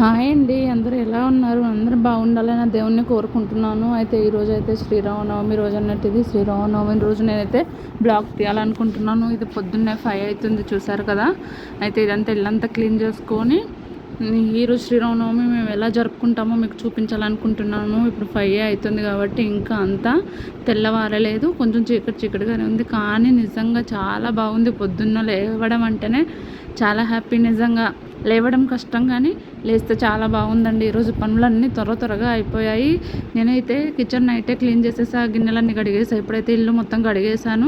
Hi అండి. అందరూ ఎలా ఉన్నారు? అందరూ బాగుండాలని నా దేవుణ్ణి కోరుకుంటున్నాను. అయితే ఈరోజు అయితే శ్రీరామనవమి రోజు అన్నట్టు ఇది శ్రీరామనవమి రోజు నేనైతే బ్లాగ్ తీయాలనుకుంటున్నాను. ఇది పొద్దున్నే 5 అవుతుంది చూసారు కదా. అయితే ఇదంతా ఇల్లంతా క్లీన్ చేసుకొని ఈరోజు శ్రీరామనవమి మేము ఎలా జరుపుకుంటామో మీకు చూపించాలనుకుంటున్నాను. ఇప్పుడు 5 అవుతుంది కాబట్టి ఇంకా అంతా తెల్లవారలేదు, కొంచెం చీకటిగానే ఉంది. కానీ నిజంగా చాలా బాగుంది. పొద్దున్న లేవడం అంటేనే చాలా హ్యాపీ. నిజంగా లేవడం కష్టం కానీ లేస్తే చాలా బాగుందండి. ఈరోజు పనులన్నీ త్వరగా అయిపోయాయి. నేనైతే కిచెన్ నైటే క్లీన్ చేసేసా, గిన్నెలన్నీ కడిగేసా. ఇప్పుడైతే ఇల్లు మొత్తం కడిగేసాను.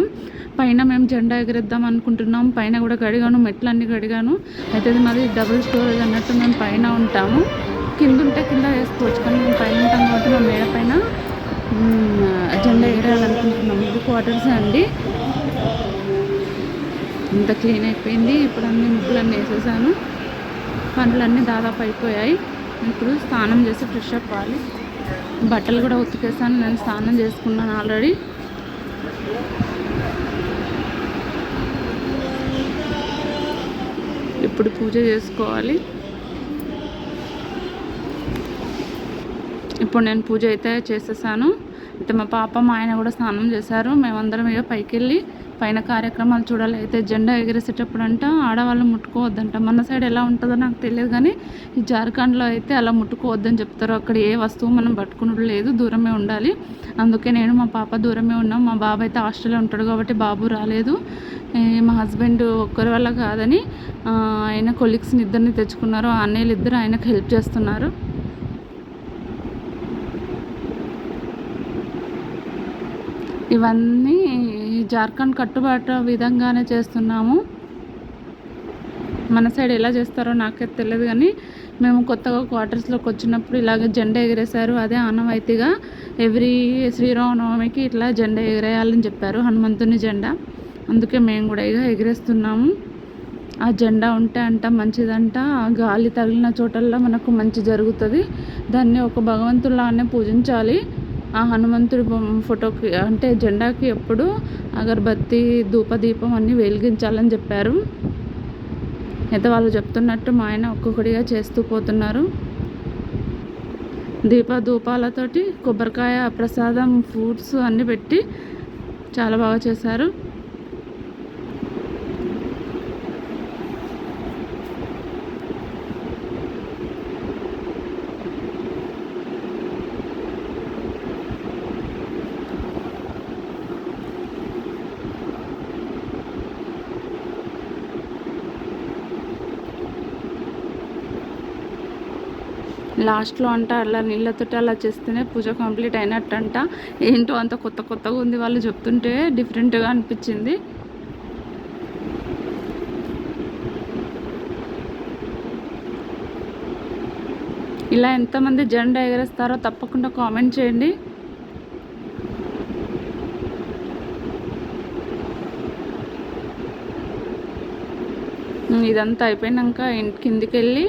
పైన మేము జెండా ఎగరేద్దాం అనుకుంటున్నాం. పైన కూడా కడిగాను, మెట్లన్నీ కడిగాను. అయితే ఇది మాది డబుల్ స్టోరేజ్ అన్నట్టు మేము పైన ఉంటాము. కింద ఉంటే కింద వేసుకోవచ్చు, కానీ మేము పైన ఉంటాం కాబట్టి మేము మేడ పైన జెండా ఎగరేయాలనుకుంటున్నాం. ఇది క్వార్టర్స్ అండి. ఇంత క్లీన్ అయిపోయింది. ఇప్పుడు అన్ని ముగ్గులన్నీ వేసేసాను. పనులన్నీ దాదాపు అయిపోయాయి. ఇప్పుడు స్నానం చేసి ఫ్రెష్ అప్ అవ్వాలి. బట్టలు కూడా ఉతికేసాను. నేను స్నానం చేసుకున్నాను ఆల్రెడీ. ఇప్పుడు పూజ చేసుకోవాలి. ఇప్పుడు నేను పూజ అయితే చేసేసాను. అయితే మా పాప మా ఆయన కూడా స్నానం చేశారు. మేమందరం ఇక పైకి వెళ్ళి పైన కార్యక్రమాలు చూడాలి. అయితే జెండా ఎగిరేసేటప్పుడు అంట ఆడవాళ్ళు ముట్టుకోవద్దంట. మన సైడ్ ఎలా ఉంటుందో నాకు తెలియదు, కానీ ఈ జార్ఖండ్లో అయితే అలా ముట్టుకోవద్దని చెప్తారు. అక్కడ ఏ వస్తువు మనం పట్టుకున్నది లేదు, దూరమే ఉండాలి. అందుకే నేను మా పాప దూరమే ఉన్నాం. మా బాబు అయితే హాస్టల్లో ఉంటాడు కాబట్టి బాబు రాలేదు. మా హస్బెండ్ ఒక్కరి వల్ల కాదని ఆయన కొలీగ్స్ని ఇద్దరిని తెచ్చుకున్నారు. ఆ అన్నయ్యలు ఇద్దరు ఆయనకు హెల్ప్ చేస్తున్నారు. ఇవన్నీ జార్ఖండ్ కట్టుబాటు విధంగానే చేస్తున్నాము. మన సైడ్ ఎలా చేస్తారో నాకైతే తెలియదు, కానీ మేము కొత్తగా క్వార్టర్స్లోకి వచ్చినప్పుడు ఇలాగ జెండా ఎగిరేశారు. అదే ఆనవాయితీగా ఎవ్రీ శ్రీరామనవమికి ఇట్లా జెండా ఎగిరేయాలని చెప్పారు, హనుమంతుని జెండా. అందుకే మేము కూడా ఇక ఎగిరేస్తున్నాము. ఆ జెండా ఉంటే అంట మంచిదంట. గాలి తగిలిన చోటల్లో మనకు మంచి జరుగుతుంది. దాన్ని ఒక భగవంతులానే పూజించాలి. ఆ హనుమంతుడి ఫోటోకి అంటే జెండాకి ఎప్పుడు అగరబత్తి ధూపదీపం అన్నీ వెలిగించాలని చెప్పారు. అయితే వాళ్ళు చెప్తున్నట్టు మా ఆయన ఒక్కొక్కటిగా చేస్తూ పోతున్నారు. ధూపాలతోటి కొబ్బరికాయ ప్రసాదం ఫ్రూట్స్ అన్నీ పెట్టి చాలా బాగా చేశారు. లాస్ట్లో అంట అలా నీళ్ళతోటి అలా చేస్తేనే పూజ కంప్లీట్ అయినట్టంట. ఏంటో అంత కొత్తగా ఉంది. వాళ్ళు చెప్తుంటే డిఫరెంట్గా అనిపించింది. ఇలా ఎంతమంది జెండా ఎగరేస్తారో తప్పకుండా కామెంట్ చేయండి. ఇదంతా అయిపోయినాక కిందికి వెళ్ళి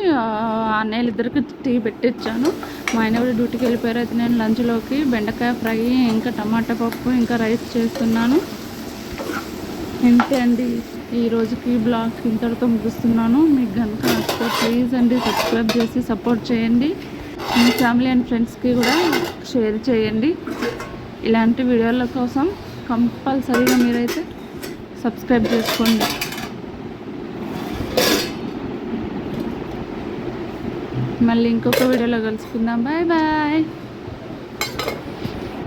అన్నయ్యలు ఇద్దరికి టీ పెట్టించాను. మా ఆయన కూడా డ్యూటీకి వెళ్ళిపోయారు. అయితే నేను లంచ్లోకి బెండకాయ ఫ్రై, ఇంకా టమాటా పప్పు, ఇంకా రైస్ చేస్తున్నాను. ఇంతే అండి, ఈ రోజుకి బ్లాగ్ ఇంతటితో ముగిస్తున్నాను. మీకు కనుక నచ్చితే ప్లీజ్ అండి సబ్స్క్రైబ్ చేసి సపోర్ట్ చేయండి. మీ ఫ్యామిలీ అండ్ ఫ్రెండ్స్కి కూడా షేర్ చేయండి. ఇలాంటి వీడియోల కోసం కంపల్సరీగా మీరైతే సబ్స్క్రైబ్ చేసుకోండి. మళ్ళీ ఇంకొక వీడియోలో కలుసుకుందాం. Bye bye.